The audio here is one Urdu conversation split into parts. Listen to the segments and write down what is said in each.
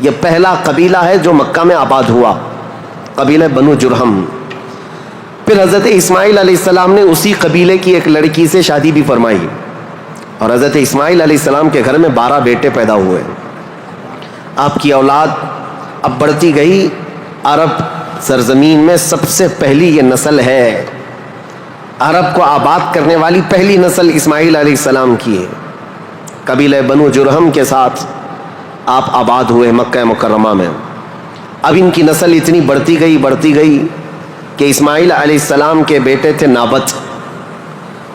یہ پہلا قبیلہ ہے جو مکہ میں آباد ہوا، قبیلہ بنو جرہم۔ پھر حضرت اسماعیل علیہ السلام نے اسی قبیلے کی ایک لڑکی سے شادی بھی فرمائی، اور حضرت اسماعیل علیہ السلام کے گھر میں 12 بیٹے پیدا ہوئے۔ آپ کی اولاد اب بڑھتی گئی، عرب سرزمین میں سب سے پہلی یہ نسل ہے، عرب کو آباد کرنے والی پہلی نسل اسماعیل علیہ السلام کی ہے۔ قبیلہ بنو جرہم کے ساتھ آپ آباد ہوئے مکہ مکرمہ میں۔ اب ان کی نسل اتنی بڑھتی گئی کہ اسماعیل علیہ السلام کے بیٹے تھے نابت،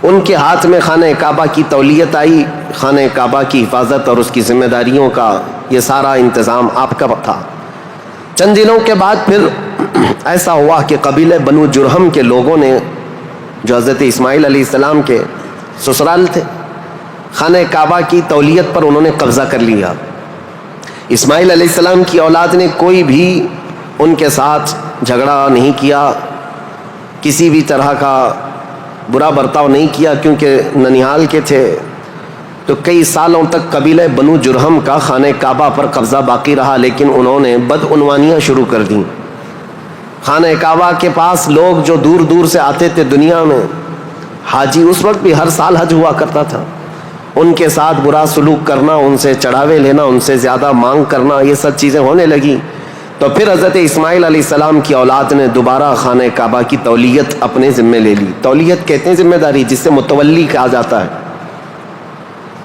ان کے ہاتھ میں خانہ کعبہ کی تولیت آئی، خانہ کعبہ کی حفاظت اور اس کی ذمہ داریوں کا یہ سارا انتظام آپ کا تھا۔ چند دنوں کے بعد پھر ایسا ہوا کہ قبیلہ بنو جرہم کے لوگوں نے، جو حضرت اسماعیل علیہ السلام کے سسرال تھے، خانہ کعبہ کی تولیت پر انہوں نے قبضہ کر لیا۔ اسماعیل علیہ السلام کی اولاد نے کوئی بھی ان کے ساتھ جھگڑا نہیں کیا، کسی بھی طرح کا برا برتاؤ نہیں کیا، کیونکہ ننیال کے تھے۔ تو کئی سالوں تک قبیلہ بنو جرہم کا خانہ کعبہ پر قبضہ باقی رہا، لیکن انہوں نے بدعنوانیاں شروع کر دیں۔ خانہ کعبہ کے پاس لوگ جو دور دور سے آتے تھے دنیا میں، حاجی، اس وقت بھی ہر سال حج ہوا کرتا تھا، ان کے ساتھ برا سلوک کرنا، ان سے چڑھاوے لینا، ان سے زیادہ مانگ کرنا، یہ سب چیزیں ہونے لگی۔ تو پھر حضرت اسماعیل علیہ السلام کی اولاد نے دوبارہ خانہ کعبہ کی تولیت اپنے ذمے لے لی۔ تولیت کہتے ہیں ذمہ داری، جس سے متولی کہا جاتا ہے،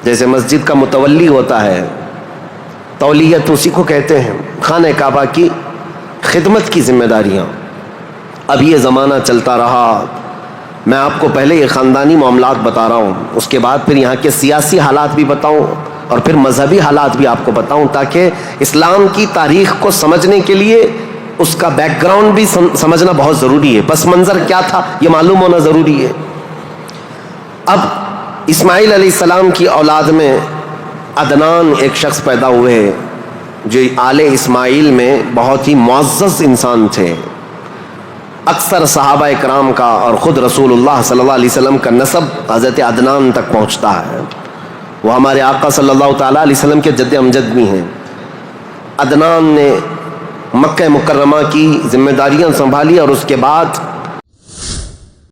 جیسے مسجد کا متولی ہوتا ہے، تولیت اسی کو کہتے ہیں، خانہ کعبہ کی خدمت کی ذمہ داریاں۔ اب یہ زمانہ چلتا رہا، میں آپ کو پہلے یہ خاندانی معاملات بتا رہا ہوں، اس کے بعد پھر یہاں کے سیاسی حالات بھی بتاؤں اور پھر مذہبی حالات بھی آپ کو بتاؤں، تاکہ اسلام کی تاریخ کو سمجھنے کے لیے اس کا بیک گراؤنڈ بھی سمجھنا بہت ضروری ہے، پس منظر کیا تھا یہ معلوم ہونا ضروری ہے۔ اب اسماعیل علیہ السلام کی اولاد میں عدنان ایک شخص پیدا ہوئے جو آل اسماعیل میں بہت ہی معزز انسان تھے۔ اکثر صحابہ اکرام کا اور خود رسول اللہ صلی اللہ علیہ وسلم کا نسب حضرت عدنان تک پہنچتا ہے، وہ ہمارے آقا صلی اللہ تعالیٰ علیہ وسلم کے جد امجد بھی ہیں۔ عدنان نے مکہ مکرمہ کی ذمہ داریاں سنبھالی اور اس کے بعد